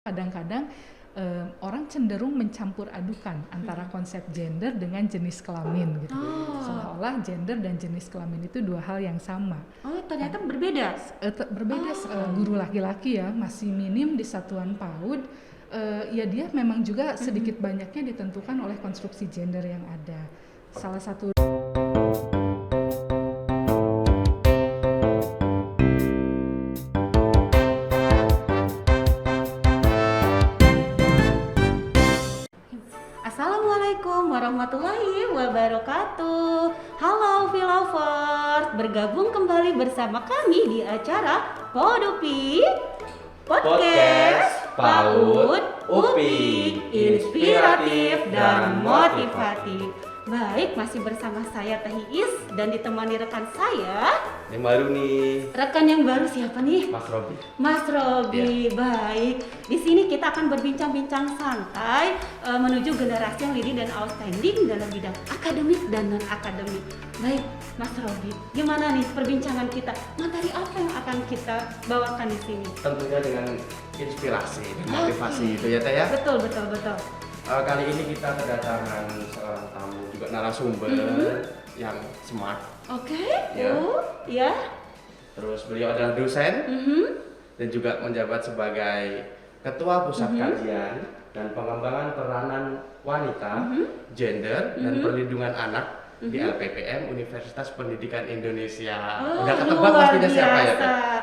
Kadang-kadang orang cenderung mencampur adukan antara konsep gender dengan jenis kelamin gitu. Seolah-olah gender dan jenis kelamin itu dua hal yang sama. Oh, ternyata berbeda. Berbeda. Guru laki-laki ya masih minim di satuan PAUD. Ya dia memang juga sedikit banyaknya ditentukan oleh konstruksi gender yang ada. Salah satu Assalamualaikum warahmatullahi wabarakatuh. Halo Philovers, bergabung kembali bersama kami di acara Podopi Podcast PAUD UPI, inspiratif dan motivatif. Baik, masih bersama saya Teh Iis dan ditemani rekan saya. Yang baru nih, Rekan yang baru siapa nih? Mas Robi. Mas Robi, baik. Di sini kita akan berbincang-bincang santai menuju generasi yang leading dan outstanding dalam bidang akademik dan non akademik. Baik, Mas Robi, gimana nih perbincangan kita? Materi apa yang akan kita bawakan di sini? Tentunya dengan inspirasi dan motivasi itu ya Teh ya. Betul. Kali ini kita kedatangan seorang tamu juga narasumber yang smart. Oke. Ya. Ya. Terus beliau adalah dosen dan juga menjabat sebagai ketua pusat kajian dan pengembangan peranan wanita, gender dan perlindungan anak di LPPM Universitas Pendidikan Indonesia. Udah ketebak pastinya siapa ya Teh?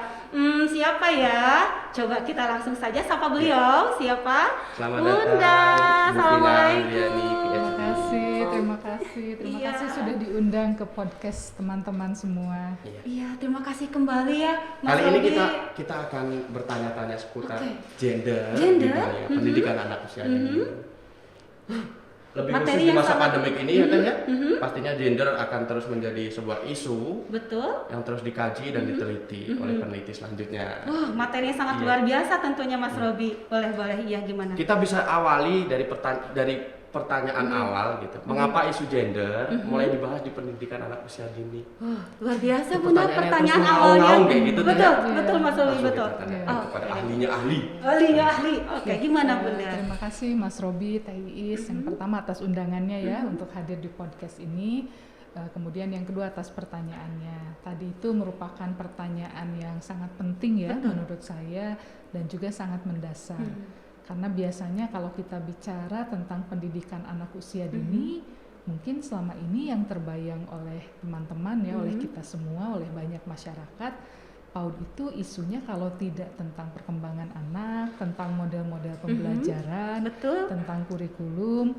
Siapa ya? Coba kita langsung saja sapa beliau. Siapa? Selamat Bunda. datang, Bu Vina Assalamualaikum. Terima kasih Iya. sudah diundang ke podcast teman-teman semua. Iya, terima kasih kembali ya, Mas Kali ini Robi. kita akan bertanya-tanya seputar Oke. gender Gender, di dunia pendidikan anak usia dini. Lebih Materi khusus di yang masa sangat- pandemik ini ya Teh ya. Pastinya gender akan terus menjadi sebuah isu Betul. yang terus dikaji dan diteliti oleh peneliti selanjutnya. Wah, materinya sangat Iya. luar biasa tentunya Mas Robi. Boleh, iya gimana? Kita bisa awali dari pertanyaan awal gitu. Mengapa isu gender mulai dibahas di pendidikan anak usia dini? Wah, luar biasa Itu Bunda pertanyaannya pertanyaan terus awalnya. mengaung-ngaung kayak gitu, Betul, Teh. betul Mas Robi, Langsung betul. kita tanyakan Oh, kepada oke. ahlinya ahli. Ahli. Oke, gimana Bunda? Terima kasih Mas Robi, Teh Iis yang pertama atas undangannya ya untuk hadir di podcast ini. Kemudian yang kedua atas pertanyaannya. Tadi itu merupakan pertanyaan yang sangat penting ya menurut saya dan juga sangat mendasar. Karena biasanya kalau kita bicara tentang pendidikan anak usia dini, mungkin selama ini yang terbayang oleh teman-teman ya, oleh kita semua, oleh banyak masyarakat, PAUD itu isunya kalau tidak tentang perkembangan anak, tentang model-model pembelajaran, Betul. tentang kurikulum,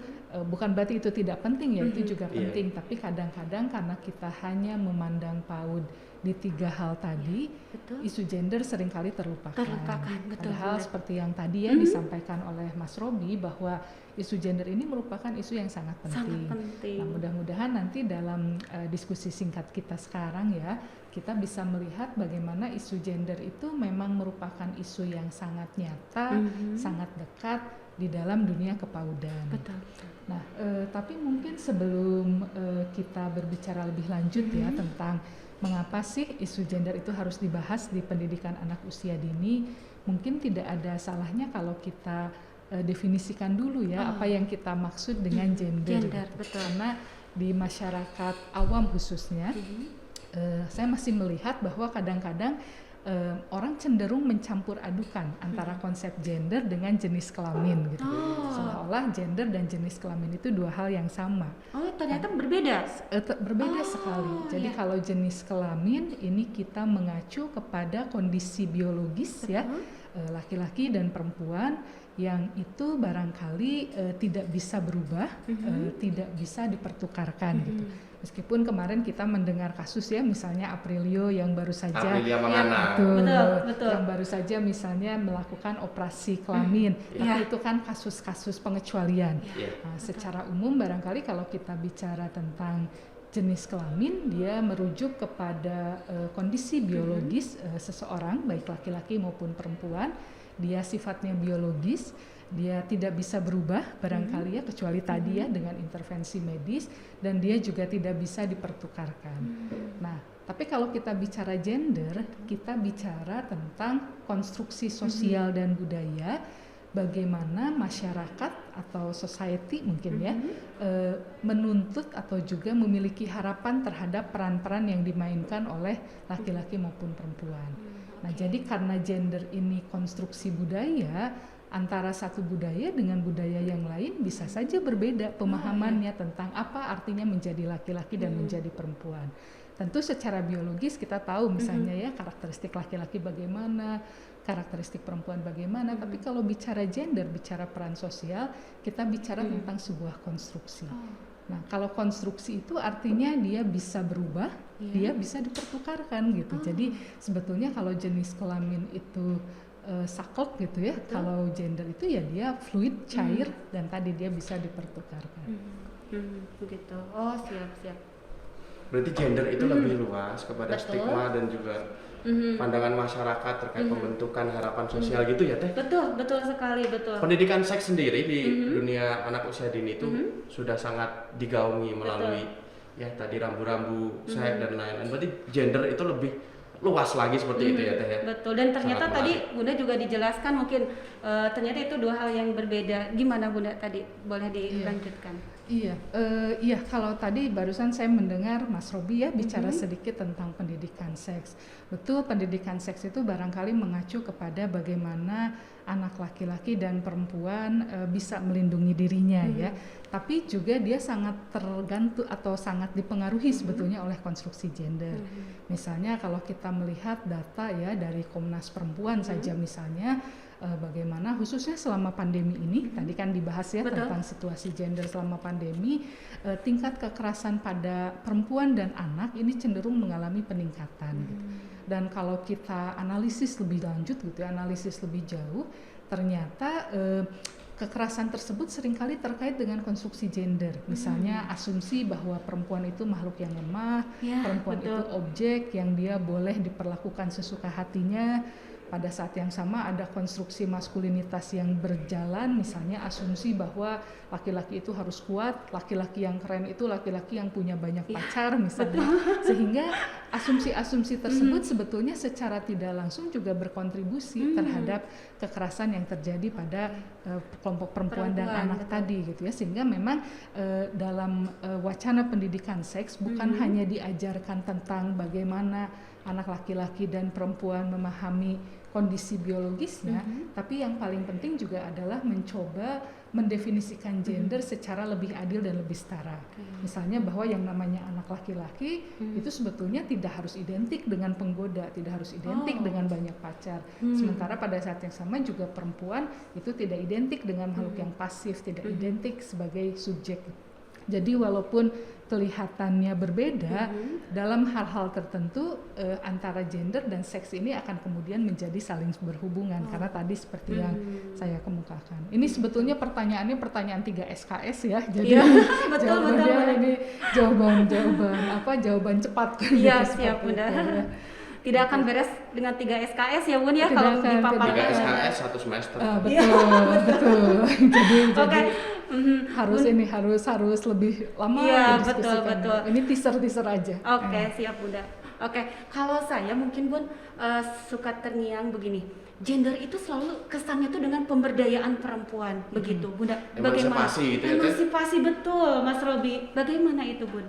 bukan berarti itu tidak penting ya, itu juga Iya. penting, tapi kadang-kadang karena kita hanya memandang PAUD di tiga hal tadi, Betul. isu gender seringkali terlupakan. Betul. Padahal Bunda. seperti yang tadi ya disampaikan oleh Mas Robi bahwa isu gender ini merupakan isu yang sangat penting. Sangat penting. Nah, mudah-mudahan nanti dalam diskusi singkat kita sekarang ya, kita bisa melihat bagaimana isu gender itu memang merupakan isu yang sangat nyata, sangat dekat di dalam dunia kepaudan. Betul. Nah, tapi mungkin sebelum kita berbicara lebih lanjut ya tentang mengapa sih isu gender itu harus dibahas di pendidikan anak usia dini, mungkin tidak ada salahnya kalau kita definisikan dulu ya apa yang kita maksud dengan gender. Gender, betul. Karena di masyarakat awam khususnya, saya masih melihat bahwa kadang-kadang orang cenderung mencampur adukan antara konsep gender dengan jenis kelamin gitu. Seolah-olah gender dan jenis kelamin itu dua hal yang sama. Oh, ternyata berbeda. Berbeda sekali. Jadi iya. kalau jenis kelamin ini kita mengacu kepada kondisi biologis ya, laki-laki dan perempuan yang itu barangkali tidak bisa berubah, tidak bisa dipertukarkan gitu. Meskipun kemarin kita mendengar kasus ya, misalnya Aprilio yang baru saja Aprilia Mangana. Betul. yang baru saja misalnya melakukan operasi kelamin, tapi itu kan kasus-kasus pengecualian. Iya. Nah, secara umum barangkali kalau kita bicara tentang jenis kelamin, dia merujuk kepada kondisi biologis seseorang, baik laki-laki maupun perempuan. Dia sifatnya biologis, dia tidak bisa berubah barangkali ya, kecuali tadi ya dengan intervensi medis, dan dia juga tidak bisa dipertukarkan. Nah, tapi kalau kita bicara gender, kita bicara tentang konstruksi sosial dan budaya bagaimana masyarakat atau society mungkin ya menuntut atau juga memiliki harapan terhadap peran-peran yang dimainkan oleh laki-laki maupun perempuan. Nah, jadi karena gender ini konstruksi budaya, antara satu budaya dengan budaya yang lain bisa saja berbeda pemahamannya tentang apa artinya menjadi laki-laki dan menjadi perempuan. Tentu secara biologis kita tahu misalnya ya karakteristik laki-laki bagaimana, karakteristik perempuan bagaimana, tapi kalau bicara gender, bicara peran sosial, kita bicara tentang sebuah konstruksi. Nah, kalau konstruksi itu artinya dia bisa berubah, dia bisa dipertukarkan gitu. Jadi sebetulnya kalau jenis kelamin itu saklek gitu ya, kalau gender itu ya dia fluid, cair, dan tadi dia bisa dipertukarkan. Begitu. Oh, siap. Berarti gender itu lebih luas kepada stigma dan juga pandangan masyarakat terkait pembentukan harapan sosial gitu ya Teh? Betul sekali, betul. Pendidikan seks sendiri di dunia anak usia dini itu sudah sangat digaungi melalui ya tadi rambu-rambu seks dan lain-lain. Berarti gender itu lebih luas lagi seperti itu ya Teh ya? Betul, dan ternyata tadi Bunda juga dijelaskan mungkin ternyata itu dua hal yang berbeda. Gimana Bunda tadi? Boleh dilanjutkan? Iya, kalau tadi barusan saya mendengar Mas Robi ya bicara sedikit tentang pendidikan seks. Betul, pendidikan seks itu barangkali mengacu kepada bagaimana anak laki-laki dan perempuan bisa melindungi dirinya ya. Tapi juga dia sangat tergantung atau sangat dipengaruhi sebetulnya oleh konstruksi gender. Misalnya kalau kita melihat data ya dari Komnas Perempuan saja misalnya, bagaimana khususnya selama pandemi ini, tadi kan dibahas ya tentang situasi gender selama pandemi, tingkat kekerasan pada perempuan dan anak ini cenderung mengalami peningkatan gitu. Dan kalau kita analisis lebih lanjut gitu ya, analisis lebih jauh, ternyata kekerasan tersebut seringkali terkait dengan konstruksi gender. Misalnya asumsi bahwa perempuan itu makhluk yang lemah, perempuan itu objek yang dia boleh diperlakukan sesuka hatinya. Pada saat yang sama ada konstruksi maskulinitas yang berjalan, misalnya asumsi bahwa laki-laki itu harus kuat, laki-laki yang keren itu laki-laki yang punya banyak pacar misalnya. Sehingga asumsi-asumsi tersebut sebetulnya secara tidak langsung juga berkontribusi terhadap kekerasan yang terjadi pada kelompok perempuan dan anak tadi gitu ya. Sehingga memang dalam wacana pendidikan seks bukan hanya diajarkan tentang bagaimana anak laki-laki dan perempuan memahami kondisi biologisnya, tapi yang paling penting juga adalah mencoba mendefinisikan gender secara lebih adil dan lebih setara. Misalnya bahwa yang namanya anak laki-laki itu sebetulnya tidak harus identik dengan penggoda, tidak harus identik dengan banyak pacar. Sementara pada saat yang sama juga perempuan itu tidak identik dengan makhluk yang pasif, tidak identik sebagai subjek. Jadi walaupun kelihatannya berbeda, dalam hal-hal tertentu antara gender dan seks ini akan kemudian menjadi saling berhubungan karena tadi seperti yang saya kemukakan. Ini sebetulnya pertanyaannya pertanyaan 3 SKS ya. Jadi jawabannya ini jawaban cepat kan. Iya, siap Bunda. Tidak akan beres dengan 3 SKS ya Bun ya kalau dipaparkan. 3 SKS 1 semester. Betul. Jadi harus lebih lama. Iya, betul. Ini teaser aja. Oke, siap Bunda. Oke, kalau saya mungkin Bun suka terngiang begini. Gender itu selalu kesannya tuh dengan pemberdayaan perempuan, begitu Bunda. Bagaimana? Emansipasi gitu ya. Emansipasi betul, Mas Robi. Bagaimana itu Bun?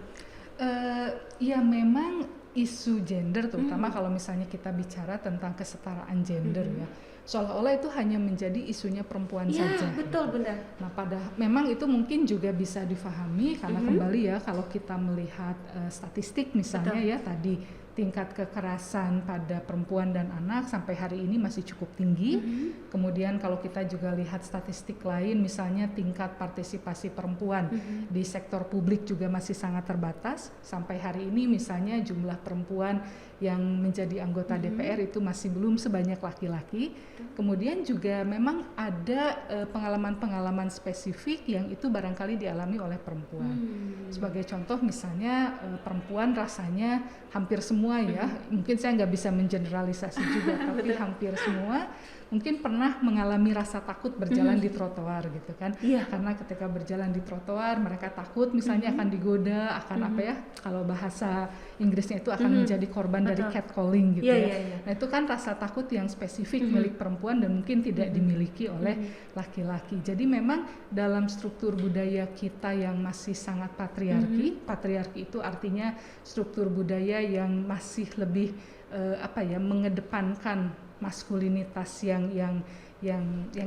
Ya memang isu gender terutama kalau misalnya kita bicara tentang kesetaraan gender ya, seolah-olah itu hanya menjadi isunya perempuan saja. Betul Bunda. Nah memang itu mungkin juga bisa difahami karena kembali ya kalau kita melihat statistik misalnya ya tadi tingkat kekerasan pada perempuan dan anak sampai hari ini masih cukup tinggi. Kemudian kalau kita juga lihat statistik lain misalnya tingkat partisipasi perempuan di sektor publik juga masih sangat terbatas. Sampai hari ini misalnya jumlah perempuan yang menjadi anggota DPR itu masih belum sebanyak laki-laki. Kemudian juga memang ada pengalaman-pengalaman spesifik yang itu barangkali dialami oleh perempuan. Sebagai contoh misalnya perempuan rasanya hampir semua ya, mungkin saya nggak bisa mengeneralisasi juga, tapi hampir semua mungkin pernah mengalami rasa takut berjalan di trotoar gitu kan. Iya. Karena ketika berjalan di trotoar mereka takut misalnya akan digoda, akan apa ya, kalau bahasa Inggrisnya itu akan menjadi korban dari Betul. catcalling gitu Iya, ya. iya, iya. Nah itu kan rasa takut yang spesifik milik perempuan dan mungkin tidak dimiliki oleh laki-laki. Jadi memang dalam struktur budaya kita yang masih sangat patriarki, patriarki itu artinya struktur budaya yang masih lebih mengedepankan maskulinitas yang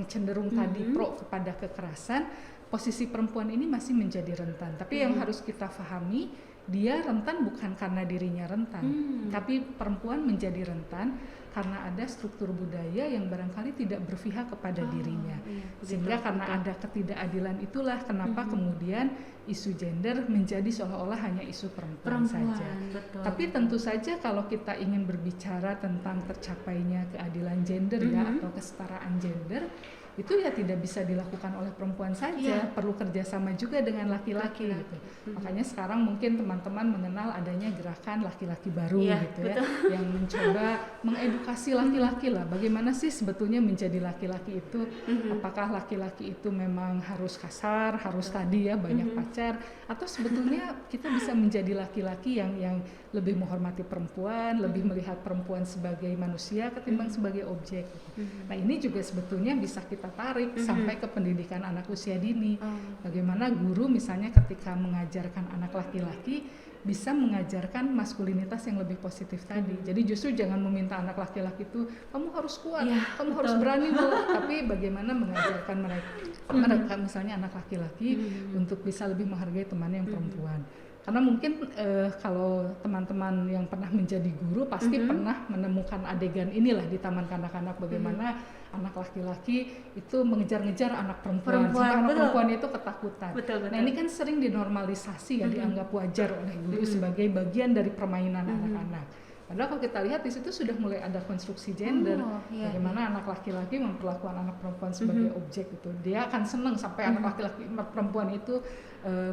cenderung tadi pro kepada kekerasan, posisi perempuan ini masih menjadi rentan. Tapi yang harus kita pahami, dia rentan bukan karena dirinya rentan, tapi perempuan menjadi rentan karena ada struktur budaya yang barangkali tidak berpihak kepada dirinya. Iya, Sehingga karena ada ketidakadilan itulah kenapa kemudian isu gender menjadi seolah-olah hanya isu perempuan saja. Betul. Tapi tentu saja kalau kita ingin berbicara tentang tercapainya keadilan gender ya atau kesetaraan gender, itu ya tidak bisa dilakukan oleh perempuan saja, perlu kerjasama juga dengan laki-laki gitu. Makanya sekarang mungkin teman-teman mengenal adanya gerakan laki-laki baru gitu ya, yang mencoba mengedukasi laki-laki lah, bagaimana sih sebetulnya menjadi laki-laki itu, apakah laki-laki itu memang harus kasar, harus tadi ya banyak pacar, atau sebetulnya kita bisa menjadi laki-laki yang lebih menghormati perempuan, lebih melihat perempuan sebagai manusia ketimbang sebagai objek. Nah ini juga sebetulnya bisa kita tarik sampai ke pendidikan anak usia dini. Bagaimana guru misalnya ketika mengajarkan anak laki-laki bisa mengajarkan maskulinitas yang lebih positif tadi. Jadi justru jangan meminta anak laki-laki itu kamu harus kuat, kamu harus berani loh. Tapi bagaimana mengajarkan mereka misalnya anak laki-laki untuk bisa lebih menghargai temannya yang perempuan. Karena mungkin kalau teman-teman yang pernah menjadi guru pasti pernah menemukan adegan inilah di taman kanak-kanak, bagaimana anak laki-laki itu mengejar-ngejar anak perempuan sampai anak perempuan itu ketakutan. Nah ini kan sering dinormalisasi ya, dianggap wajar oleh guru sebagai bagian dari permainan anak-anak. Padahal kalau kita lihat di situ sudah mulai ada konstruksi gender, bagaimana anak laki-laki memperlakukan anak perempuan sebagai objek itu. Dia akan senang sampai anak laki-laki perempuan itu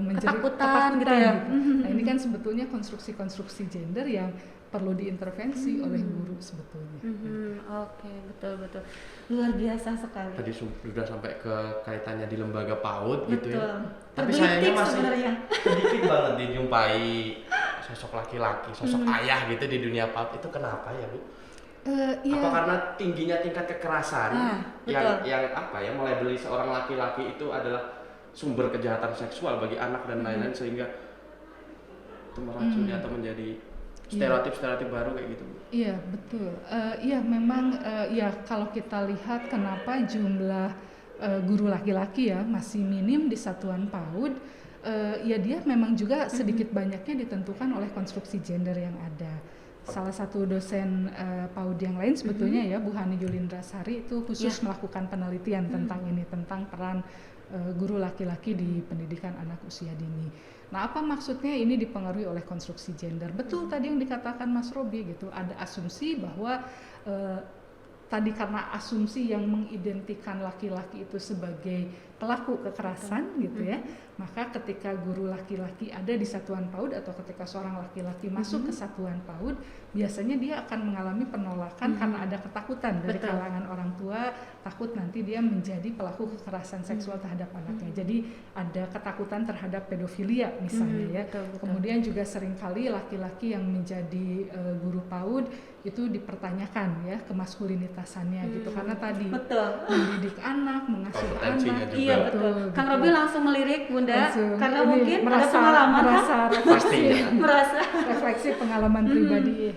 menjadi ketakutan gitu ya. gitu. Nah ini kan sebetulnya konstruksi-konstruksi gender yang perlu diintervensi oleh guru sebetulnya. Oke, betul. Luar biasa sekali. Tadi sudah sampai ke kaitannya di lembaga PAUD gitu ya. Tapi Tergelitik sayangnya masih sebenarnya. sedikit banget dijumpai sosok laki-laki, sosok ayah gitu di dunia PAUD. Itu kenapa ya, Bu? Apa karena tingginya tingkat kekerasan yang mulai beli seorang laki-laki itu adalah sumber kejahatan seksual bagi anak dan lain-lain, sehingga itu meracuni atau menjadi stereotip baru kayak gitu. Iya betul. Iya memang kalau kita lihat kenapa jumlah guru laki-laki ya masih minim di satuan PAUD, ya dia memang juga sedikit banyaknya ditentukan oleh konstruksi gender yang ada. Salah satu dosen PAUD yang lain sebetulnya ya Bu Hani Yulindrasari itu khusus melakukan penelitian tentang ini, tentang peran guru laki-laki di pendidikan anak usia dini. Nah, apa maksudnya ini dipengaruhi oleh konstruksi gender? Betul tadi yang dikatakan Mas Robi gitu, ada asumsi bahwa tadi karena asumsi yang mengidentikan laki-laki itu sebagai pelaku kekerasan gitu ya, maka ketika guru laki-laki ada di satuan PAUD atau ketika seorang laki-laki masuk ke satuan PAUD, biasanya dia akan mengalami penolakan karena ada ketakutan dari kalangan orang tua, takut nanti dia menjadi pelaku kekerasan seksual terhadap anaknya. Jadi ada ketakutan terhadap pedofilia misalnya ya. Kemudian juga seringkali laki-laki yang menjadi guru PAUD itu dipertanyakan ya kemaskulinitasannya gitu, karena tadi mendidik anak, mengasuh anak. Iya betul. Kang Robi langsung melirik Bunda, karena mungkin merasa, ada pengalaman refleksi pengalaman pribadi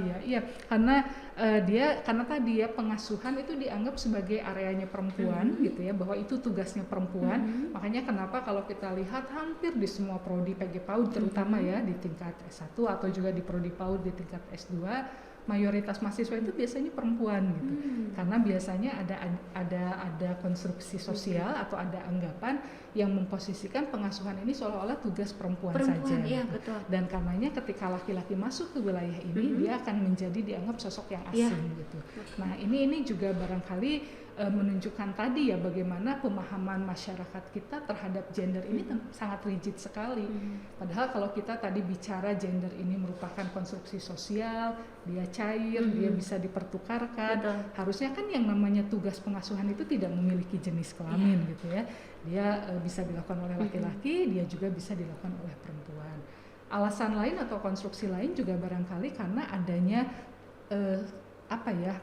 ya. Iya, karena karena tadi ya pengasuhan itu dianggap sebagai areanya perempuan gitu ya, bahwa itu tugasnya perempuan. Makanya kenapa kalau kita lihat hampir di semua prodi PG PAUD terutama ya di tingkat S1 atau juga di prodi PAUD di tingkat S2, mayoritas mahasiswa itu biasanya perempuan gitu. Karena biasanya ada konstruksi sosial atau ada anggapan yang memposisikan pengasuhan ini seolah-olah tugas perempuan saja. Iya, gitu. betul. Dan karenanya ketika laki-laki masuk ke wilayah ini, dia akan menjadi dianggap sosok yang asing gitu. Nah, ini juga barangkali menunjukkan tadi ya bagaimana pemahaman masyarakat kita terhadap gender ini sangat rigid sekali. Padahal kalau kita tadi bicara gender ini merupakan konstruksi sosial, dia cair, dia bisa dipertukarkan. Betul. Harusnya kan yang namanya tugas pengasuhan itu tidak memiliki jenis kelamin gitu ya. Dia bisa dilakukan oleh laki-laki, dia juga bisa dilakukan oleh perempuan. Alasan lain atau konstruksi lain juga barangkali karena adanya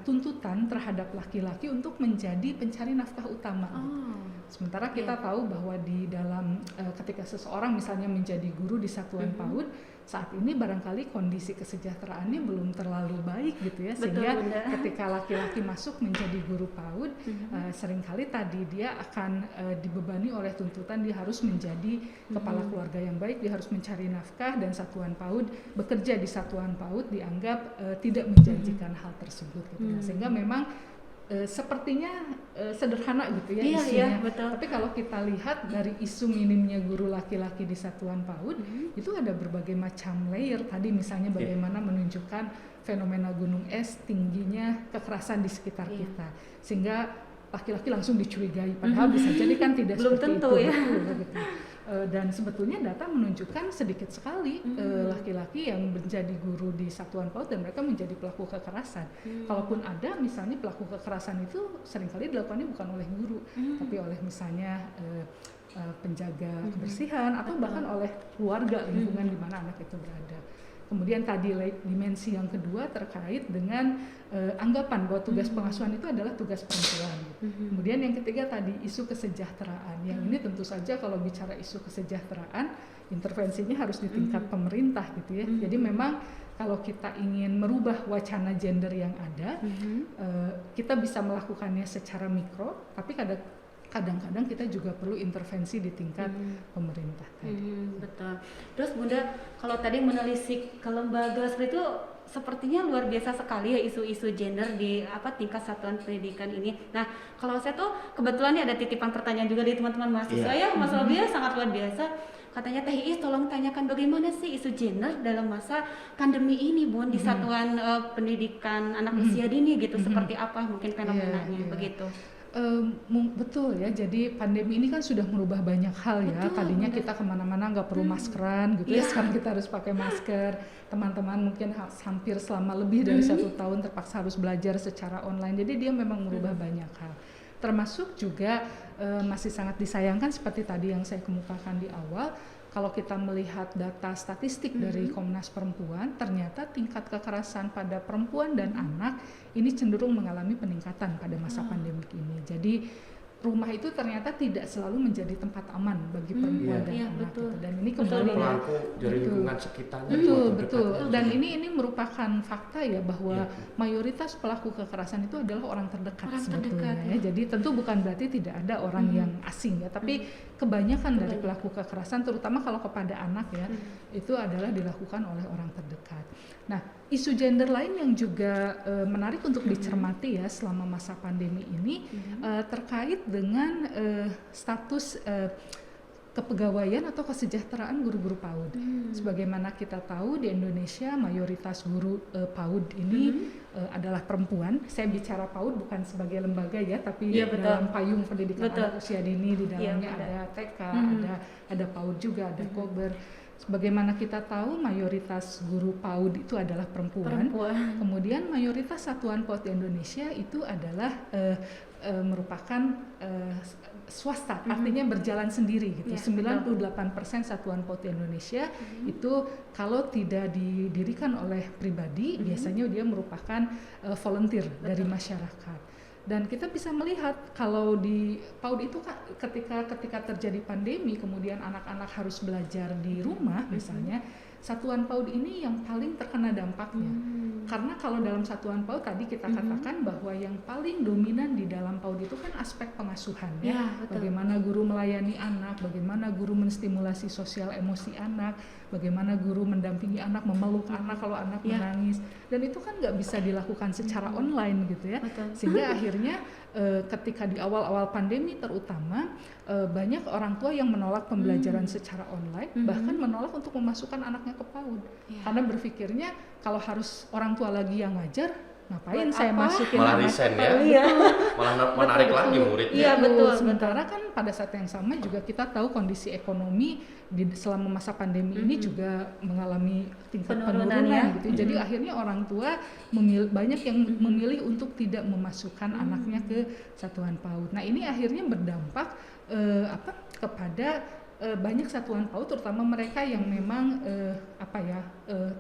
tuntutan terhadap laki-laki untuk menjadi pencari nafkah utama. Sementara kita tahu bahwa di dalam ketika seseorang misalnya menjadi guru di satuan PAUD, saat ini barangkali kondisi kesejahteraannya belum terlalu baik gitu ya, sehingga ketika laki-laki masuk menjadi guru PAUD, seringkali tadi dia akan dibebani oleh tuntutan dia harus menjadi kepala keluarga yang baik, dia harus mencari nafkah, dan satuan PAUD bekerja di satuan PAUD dianggap tidak menjanjikan hal tersebut gitu. Sehingga memang sepertinya sederhana gitu ya isunya. Betul. Tapi kalau kita lihat dari isu minimnya guru laki-laki di satuan PAUD, itu ada berbagai macam layer. Tadi misalnya bagaimana menunjukkan fenomena gunung es, tingginya kekerasan di sekitar kita, sehingga laki-laki langsung dicurigai. Padahal bisa jadi kan tidak belum seperti tentu itu. ya. Betul, gitu. Dan sebetulnya data menunjukkan sedikit sekali laki-laki yang menjadi guru di satuan PAUD dan mereka menjadi pelaku kekerasan. Kalaupun ada misalnya pelaku kekerasan itu seringkali dilakukannya bukan oleh guru, tapi oleh misalnya penjaga kebersihan atau bahkan oleh keluarga lingkungan di mana anak itu berada. Kemudian tadi dimensi yang kedua terkait dengan anggapan bahwa tugas pengasuhan itu adalah tugas perempuan. Kemudian yang ketiga tadi isu kesejahteraan. Yang ini tentu saja kalau bicara isu kesejahteraan, intervensinya harus di tingkat pemerintah gitu ya. Jadi memang kalau kita ingin merubah wacana gender yang ada, kita bisa melakukannya secara mikro, tapi kadang-kadang kita juga perlu intervensi di tingkat pemerintah tadi. Betul. Terus Bunda, kalau tadi menelisik ke lembaga seperti itu, sepertinya luar biasa sekali ya isu-isu gender di tingkat satuan pendidikan ini. Nah, kalau saya tuh kebetulan nih ada titipan pertanyaan juga dari teman-teman mahasiswa ya, Mas Robi ya, sangat luar biasa. Katanya Teh Iis tolong tanyakan bagaimana sih isu gender dalam masa pandemi ini, Bun, di satuan pendidikan anak usia dini gitu, seperti apa mungkin fenomenanya begitu. Betul ya, jadi pandemi ini kan sudah merubah banyak hal ya. Tadinya kita kemana-mana nggak perlu maskeran gitu ya, sekarang kita harus pakai masker. Teman-teman mungkin hampir selama lebih dari 1 tahun terpaksa harus belajar secara online, jadi dia memang merubah banyak hal. Termasuk juga masih sangat disayangkan seperti tadi yang saya kemukakan di awal, kalau kita melihat data statistik dari Komnas Perempuan, ternyata tingkat kekerasan pada perempuan dan anak ini cenderung mengalami peningkatan pada masa pandemik ini. Jadi rumah itu ternyata tidak selalu menjadi tempat aman bagi perempuan dan anak gitu. Dan ini kembali pelaku dari lingkungan sekitarnya. Betul. Dan ini merupakan fakta ya bahwa mayoritas pelaku kekerasan itu adalah orang terdekat sebetulnya ya. Jadi tentu bukan berarti tidak ada orang yang asing ya, tapi kebanyakan dari pelaku kekerasan terutama kalau kepada anak ya, itu adalah dilakukan oleh orang terdekat. Nah, isu gender lain yang juga menarik untuk dicermati ya selama masa pandemi ini terkait dengan status kepegawaian atau kesejahteraan guru-guru PAUD. Sebagaimana kita tahu di Indonesia mayoritas guru PAUD ini adalah perempuan. Saya bicara PAUD bukan sebagai lembaga ya, tapi dalam payung pendidikan anak usia dini, di dalamnya ada TK, ada PAUD juga, ada Kober. Sebagaimana kita tahu mayoritas guru PAUD itu adalah perempuan. Kemudian mayoritas satuan PAUD di Indonesia itu adalah merupakan swasta, artinya berjalan sendiri gitu. 98% satuan PAUD di Indonesia itu kalau tidak didirikan oleh pribadi, biasanya dia merupakan volunteer dari masyarakat. Dan kita bisa melihat kalau di PAUD itu ketika terjadi pandemi, kemudian anak-anak harus belajar di rumah misalnya, satuan PAUD ini yang paling terkena dampaknya. Karena kalau dalam satuan PAUD tadi kita katakan bahwa yang paling dominan di dalam PAUD itu kan aspek pengasuhan ya. Bagaimana guru melayani anak, bagaimana guru menstimulasi sosial emosi anak, bagaimana guru mendampingi anak, memeluk anak kalau anak menangis. Dan itu kan nggak bisa dilakukan secara online gitu ya. Sehingga akhirnya ketika di awal-awal pandemi terutama banyak orang tua yang menolak pembelajaran secara online, bahkan menolak untuk memasukkan anaknya ke PAUD. Karena berpikirnya kalau harus orang tua lagi yang ngajar, ngapain Buat saya apa? masukin Malah anak resign ke- ya. Iya. Malah menarik Betul, lagi betul. muridnya. Iya, betul. Sementara kan pada saat yang sama juga kita tahu kondisi ekonomi selama masa pandemi ini juga mengalami tingkat Penurunan penurunan ya. gitu. Jadi akhirnya orang tua banyak yang memilih untuk tidak memasukkan anaknya ke satuan PAUD. Nah, ini akhirnya berdampak kepada banyak satuan PAUD, terutama mereka yang memang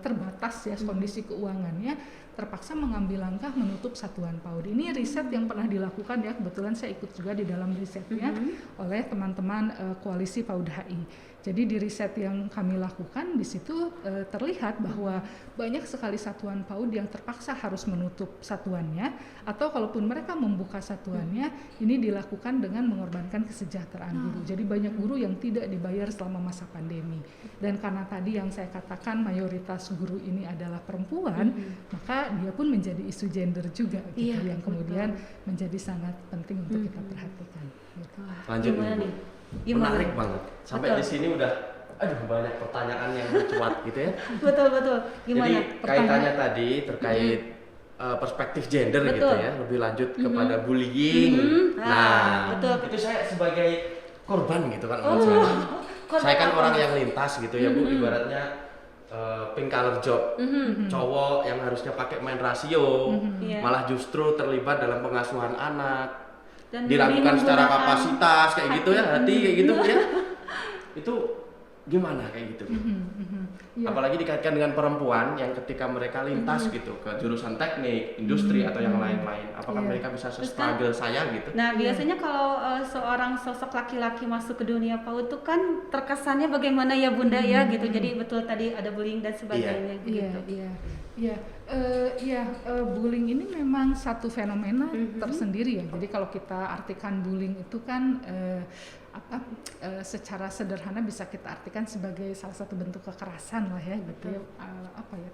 terbatas ya kondisi keuangannya, terpaksa mengambil langkah menutup satuan PAUD. Ini riset yang pernah dilakukan ya, kebetulan saya ikut juga di dalam risetnya oleh teman-teman koalisi PAUD HI. Jadi di riset yang kami lakukan di situ terlihat bahwa banyak sekali satuan PAUD yang terpaksa harus menutup satuannya, atau kalaupun mereka membuka satuannya, ini dilakukan dengan mengorbankan kesejahteraan guru. Jadi banyak guru yang tidak dibayar selama masa pandemi. Dan karena tadi yang saya katakan mayoritas guru ini adalah perempuan, maka dia pun menjadi isu gender juga gitu, Iya, yang kemudian menjadi sangat penting untuk kita perhatikan. Gitu. Lanjut Gimana Ibu. nih? Gimana? Menarik banget. Sampai Betul. di sini udah banyak pertanyaan yang mencuat gitu ya. Betul. Gimana? Jadi kaitannya tadi terkait perspektif gender gitu Betul. ya, lebih lanjut kepada bullying. Nah, betul. itu saya sebagai korban gitu kan. Oh, korban Saya kan apa? orang yang lintas gitu ya Bu, ibaratnya pink collar job, cowok yang harusnya pakai main rasio, Iya. malah justru terlibat dalam pengasuhan anak, Dan diragukan lebih secara menggunakan kapasitas kayak gitu ya, hati kayak gitu Bu ya. Itu gimana kayak gitu? Iya. Apalagi dikaitkan dengan perempuan yang ketika mereka lintas gitu ke jurusan teknik, industri atau yang lain-lain, apakah Iya. mereka bisa Terus kan- se-struggle saya gitu? Nah, biasanya kalau seorang sosok laki-laki masuk ke dunia PAUD itu kan terkesannya bagaimana ya Bunda ya gitu. Jadi betul tadi ada bullying dan sebagainya gitu. Bullying ini memang satu fenomena tersendiri ya. Jadi kalau kita artikan bullying itu kan secara sederhana bisa kita artikan sebagai salah satu bentuk kekerasan lah ya gitu ya.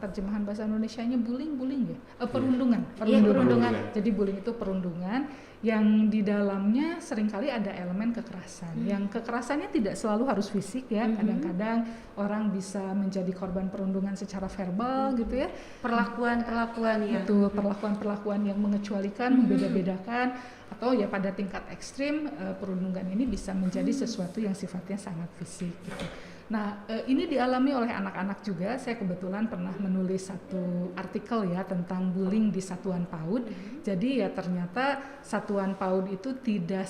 Terjemahan bahasa Indonesianya bullying ya. Perundungan. Iya, perundungan. Jadi bullying itu perundungan yang di dalamnya seringkali ada elemen kekerasan. Yang kekerasannya tidak selalu harus fisik ya. Kadang-kadang orang bisa menjadi korban perundungan secara verbal gitu ya. Perlakuan ya. Itu perlakuan-perlakuan yang mengecualikan, membeda-bedakan, atau ya pada tingkat ekstrim perundungan ini bisa menjadi sesuatu yang sifatnya sangat fisik gitu. Nah, ini dialami oleh anak-anak juga. Saya kebetulan pernah menulis satu artikel ya tentang bullying di satuan PAUD. Jadi ya ternyata satuan PAUD itu tidak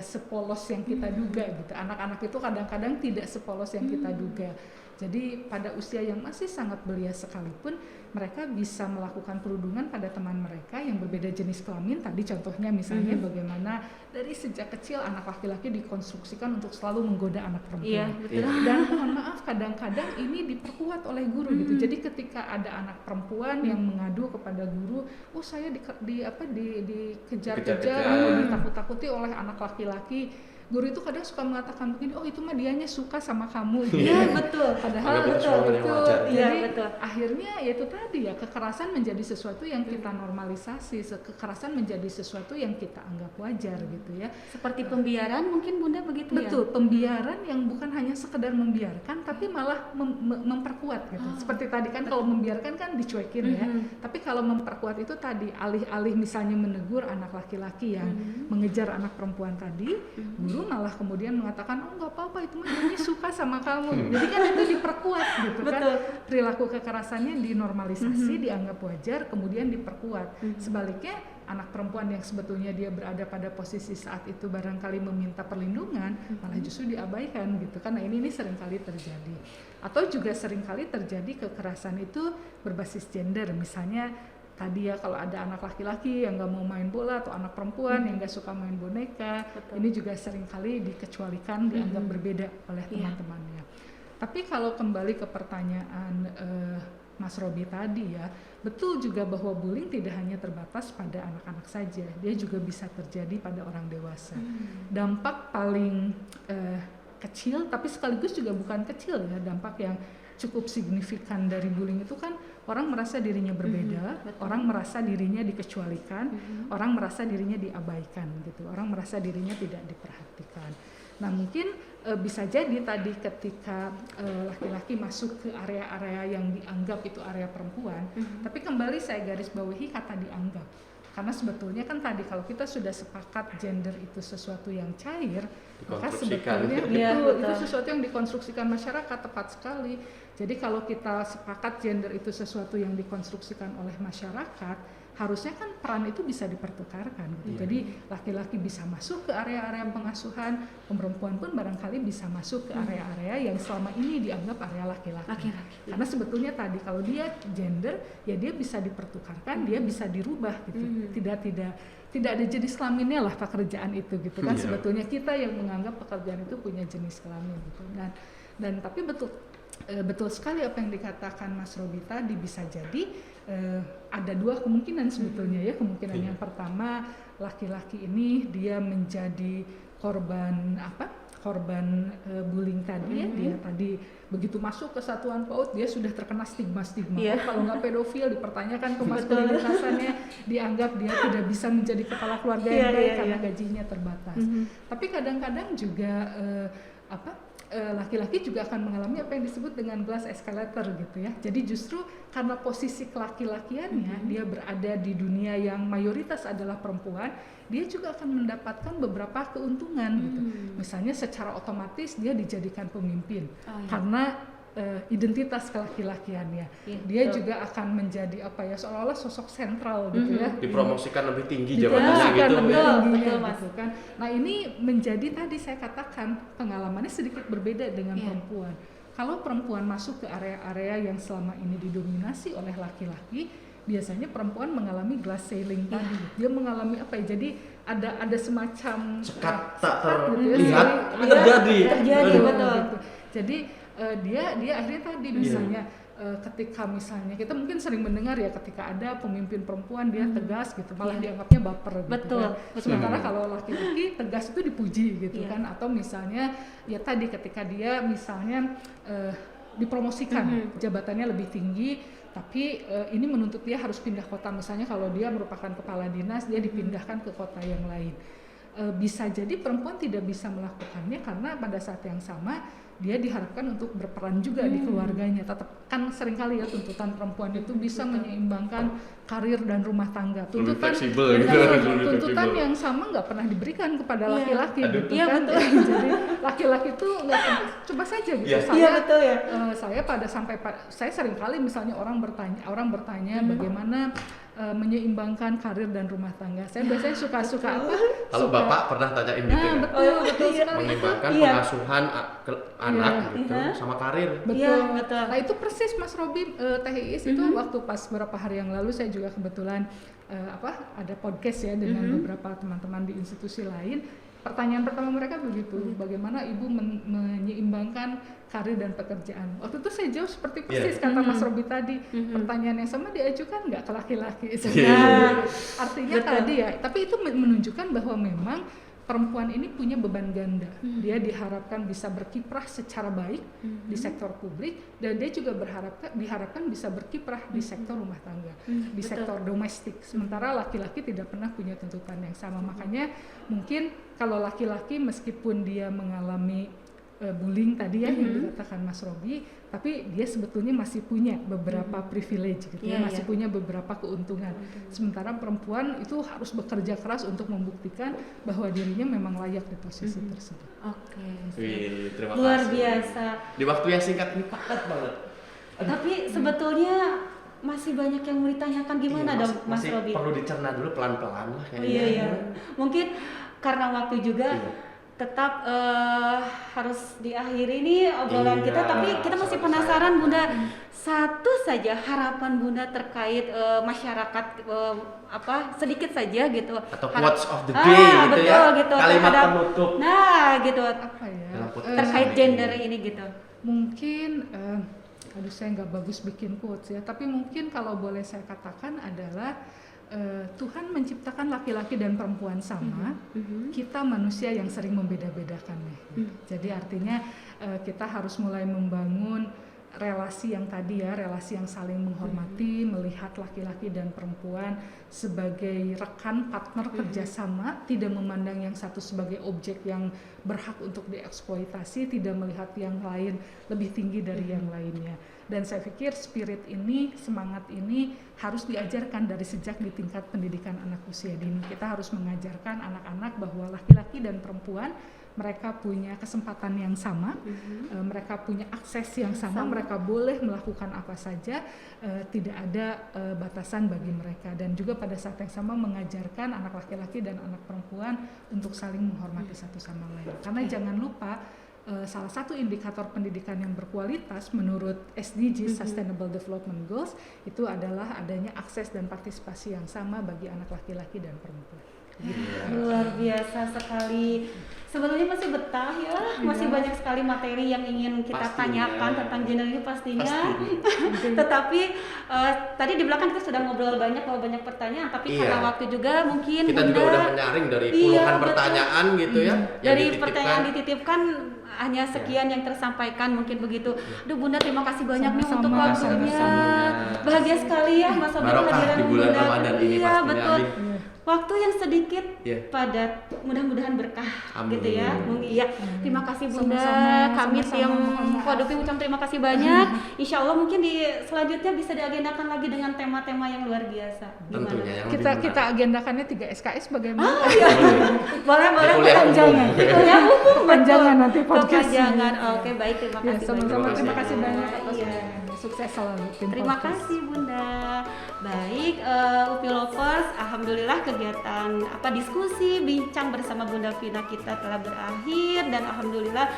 sepolos yang kita duga gitu. Anak-anak itu kadang-kadang tidak sepolos yang kita duga. Jadi pada usia yang masih sangat belia sekalipun, mereka bisa melakukan perundungan pada teman mereka yang berbeda jenis kelamin. Tadi contohnya misalnya bagaimana dari sejak kecil anak laki-laki dikonstruksikan untuk selalu menggoda anak perempuan. Iya, betul. Dan mohon maaf kadang-kadang ini diperkuat oleh guru gitu. Jadi ketika ada anak perempuan yang mengadu kepada guru, oh saya dikejar-kejar atau ditakut-takuti oleh anak laki-laki. Guru itu kadang suka mengatakan begini, oh itu mah dianya suka sama kamu. Iya, betul. Padahal Anggap itu betul. sesuatu yang wajar. Jadi Iya, betul. akhirnya yaitu tadi ya, kekerasan menjadi sesuatu yang kita normalisasi, kekerasan menjadi sesuatu yang kita anggap wajar gitu ya. Seperti pembiaran mungkin Bunda begitu ya. Betul, pembiaran yang bukan hanya sekedar membiarkan tapi malah memperkuat gitu. Seperti tadi kan kalau membiarkan kan dicuekin ya. Tapi kalau memperkuat itu tadi alih-alih misalnya menegur anak laki-laki yang mengejar anak perempuan tadi, guru malah kemudian mengatakan, oh nggak apa-apa itu mah dia suka sama kamu. Jadi kan itu diperkuat gitu kan. Betul. Perilaku kekerasannya dinormalisasi, dianggap wajar, kemudian diperkuat. Sebaliknya anak perempuan yang sebetulnya dia berada pada posisi saat itu barangkali meminta perlindungan, malah justru diabaikan gitu kan. Nah ini seringkali terjadi. Atau juga seringkali terjadi kekerasan itu berbasis gender, misalnya tadi ya kalau ada anak laki-laki yang nggak mau main bola atau anak perempuan yang nggak suka main boneka, ini juga seringkali dikecualikan, dianggap berbeda oleh teman-temannya. Tapi kalau kembali ke pertanyaan Mas Robi tadi ya, betul juga bahwa bullying tidak hanya terbatas pada anak-anak saja, dia juga bisa terjadi pada orang dewasa. Dampak paling kecil tapi sekaligus juga bukan kecil ya, dampak yang cukup signifikan dari bullying itu kan orang merasa dirinya berbeda, betul. orang merasa dirinya dikecualikan, orang merasa dirinya diabaikan gitu, orang merasa dirinya tidak diperhatikan. Nah mungkin bisa jadi tadi ketika laki-laki masuk ke area-area yang dianggap itu area perempuan, tapi kembali saya garis bawahi kata dianggap. Karena sebetulnya kan tadi kalau kita sudah sepakat gender itu sesuatu yang cair, maka sebetulnya itu sesuatu yang dikonstruksikan masyarakat, tepat sekali. Jadi kalau kita sepakat gender itu sesuatu yang dikonstruksikan oleh masyarakat, harusnya kan peran itu bisa dipertukarkan gitu. Jadi laki-laki bisa masuk ke area-area pengasuhan, perempuan pun barangkali bisa masuk ke area-area yang selama ini dianggap area laki-laki. Karena sebetulnya tadi kalau dia gender, ya dia bisa dipertukarkan, dia bisa dirubah gitu. Tidak ada jenis kelaminnya lah pekerjaan itu gitu kan. Sebetulnya kita yang menganggap pekerjaan itu punya jenis kelamin gitu. Dan tapi betul sekali apa yang dikatakan Mas Robi tadi, bisa jadi ada dua kemungkinan sebetulnya ya. Kemungkinan yang pertama, laki-laki ini dia menjadi korban bullying tadi ya. Dia tadi begitu masuk ke satuan PAUD dia sudah terkena stigma. Kalau nggak pedofil dipertanyakan kemaskulinitasnya, dianggap dia tidak bisa menjadi kepala keluarga yang baik karena gajinya terbatas. Tapi kadang-kadang juga laki-laki juga akan mengalami apa yang disebut dengan glass escalator gitu ya. Jadi justru karena posisi kelaki-lakiannya, dia berada di dunia yang mayoritas adalah perempuan, dia juga akan mendapatkan beberapa keuntungan gitu. Misalnya secara otomatis dia dijadikan pemimpin karena identitas kelaki-lakiannya. Dia juga akan menjadi seolah-olah sosok sentral gitu ya. Dipromosikan lebih tinggi jabatannya gitu. Gitu kan. Nah ini menjadi tadi saya katakan pengalamannya sedikit berbeda dengan perempuan. Kalau perempuan masuk ke area-area yang selama ini didominasi oleh laki-laki, biasanya perempuan mengalami glass ceiling tadi. Dia mengalami jadi ada semacam sekat tak terlihat terjadi betul. Gitu. Jadi dia akhirnya tadi misalnya ketika misalnya kita mungkin sering mendengar ya, ketika ada pemimpin perempuan dia tegas gitu, malah dianggapnya baper gitu kan. Sementara kalau laki-laki tegas itu dipuji gitu kan. Atau misalnya ya tadi ketika dia misalnya dipromosikan jabatannya lebih tinggi, tapi ini menuntut dia harus pindah kota. Misalnya kalau dia merupakan kepala dinas, dia dipindahkan ke kota yang lain. Bisa jadi perempuan tidak bisa melakukannya karena pada saat yang sama dia diharapkan untuk berperan juga di keluarganya. Tetap kan seringkali ya tuntutan perempuan itu bisa menyeimbangkan karir dan rumah tangga. Tuntutan yang sama nggak pernah diberikan kepada laki-laki gitu kan. Jadi laki-laki itu nggak pernah, coba saja gitu. Saya seringkali misalnya orang bertanya bagaimana menyeimbangkan karir dan rumah tangga. Saya biasanya suka Kalau Bapak pernah tanyain gitu kan? Betul sekali. Menyeimbangkan pengasuhan anak gitu sama karir. Betul. Nah itu persis Mas Robi, Teh Iis itu waktu pas beberapa hari yang lalu saya juga kebetulan ada podcast ya dengan beberapa teman-teman di institusi lain. Pertanyaan pertama mereka begitu, bagaimana ibu menyeimbangkan karir dan pekerjaan. Waktu itu saya jawab seperti persis kata Mas Robi tadi, pertanyaan yang sama diajukan nggak ke laki-laki. Artinya tadi ya, tapi itu menunjukkan bahwa memang perempuan ini punya beban ganda. Dia diharapkan bisa berkiprah secara baik di sektor publik, dan dia juga diharapkan bisa berkiprah di sektor rumah tangga, di sektor domestik. Sementara laki-laki tidak pernah punya tuntutan yang sama. Makanya mungkin kalau laki-laki meskipun dia mengalami bullying tadi ya yang dikatakan Mas Robi, tapi dia sebetulnya masih punya beberapa privilege gitu masih punya beberapa keuntungan. Sementara perempuan itu harus bekerja keras untuk membuktikan bahwa dirinya memang layak di posisi tersebut. Terima kasih. Luar biasa. Di waktu yang singkat ini padat banget. Tapi sebetulnya masih banyak yang mau ditanyakan, gimana dong Mas Robi? Perlu dicerna dulu pelan-pelan lah kayaknya. Mungkin karena waktu juga tetap harus diakhiri nih obrolan kita, tapi kita masih penasaran Bunda, satu saja harapan Bunda terkait masyarakat sedikit saja gitu, atau quotes of the day gitu, kalimat penutup terkait gender ini gitu. Mungkin saya nggak bagus bikin quotes ya, tapi mungkin kalau boleh saya katakan adalah Tuhan menciptakan laki-laki dan perempuan sama, kita manusia yang sering membeda-bedakannya. Jadi artinya kita harus mulai membangun relasi yang tadi ya, relasi yang saling menghormati, melihat laki-laki dan perempuan sebagai rekan, partner kerjasama, tidak memandang yang satu sebagai objek yang berhak untuk dieksploitasi, tidak melihat yang lain lebih tinggi dari yang lainnya. Dan saya pikir spirit ini, semangat ini harus diajarkan dari sejak di tingkat pendidikan anak usia dini. Kita harus mengajarkan anak-anak bahwa laki-laki dan perempuan mereka punya kesempatan yang sama, mereka punya akses yang sama, mereka boleh melakukan apa saja, tidak ada batasan bagi mereka. Dan juga pada saat yang sama mengajarkan anak laki-laki dan anak perempuan untuk saling menghormati satu sama lain. Karena jangan lupa, salah satu indikator pendidikan yang berkualitas menurut SDG Sustainable Development Goals itu adalah adanya akses dan partisipasi yang sama bagi anak laki-laki dan perempuan. Luar biasa sekali. Sebenarnya masih betah ya, masih banyak sekali materi yang ingin kita tanyakan tentang gender ini pastinya. Tetapi tadi di belakang kita sudah ngobrol banyak pertanyaan, tapi karena waktu juga mungkin kita juga udah menyaring dari puluhan pertanyaan gitu ya. Dari pertanyaan dititipkan hanya sekian yang tersampaikan, mungkin begitu. Aduh Bunda, terima kasih banyak nih untuk waktunya. Bahagia sekali ya Mas Sobi kehadiran di bulan Bunda. Ramadan ini Iya pastinya. betul. Amin. Waktu yang sedikit padat, mudah-mudahan berkah. Amin. Gitu ya. Iya. Terima kasih Bunda. Sama-sama, Kami sama-sama, yang mohon maaf. Kodopi ucap terima kasih banyak. Insya Allah mungkin di selanjutnya bisa diagendakan lagi dengan tema-tema yang luar biasa. Gimana? Tentunya yang Kita agendakannya 3 SKS bagaimana? Boleh Kepanjangan. Ya umum Kepanjangan nanti podcastnya. Kepanjangan. Oke, baik, terima Ya, kasih sama-sama, banyak. terima kasih banyak atas Iya. undangannya. Sukses selalu tim Terima podcast. kasih Bunda. Baik, UPI Lovers, alhamdulillah kegiatan diskusi bincang bersama Bunda Vina kita telah berakhir, dan alhamdulillah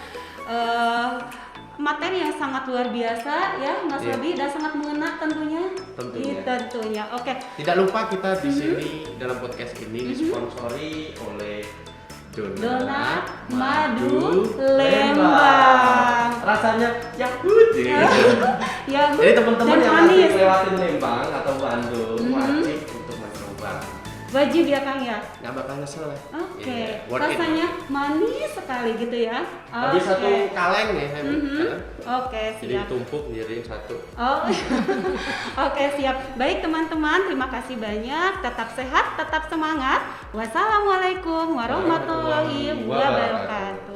materi yang sangat luar biasa ya Mas Robi, dan sangat mengena tentunya. Tentunya. Oke. Tidak lupa kita di sini dalam podcast ini disponsori oleh Donat Madu Lembang. Rasanya Yahut. Ya, Jadi teman-teman dan yang manis. masih lewatin Lembang atau Bandung wajib untuk mencoba. Wajib ya Kang ya. Nggak bakal nyesel ya. Oke. Iya, worth it. Rasanya manis sekali gitu ya. Habis satu kaleng nih, Oke, jadi siap. tumpuk jadi satu. Oh. Oke, siap. Baik teman-teman, terima kasih banyak. Tetap sehat, tetap semangat. Wassalamualaikum warahmatullahi wabarakatuh.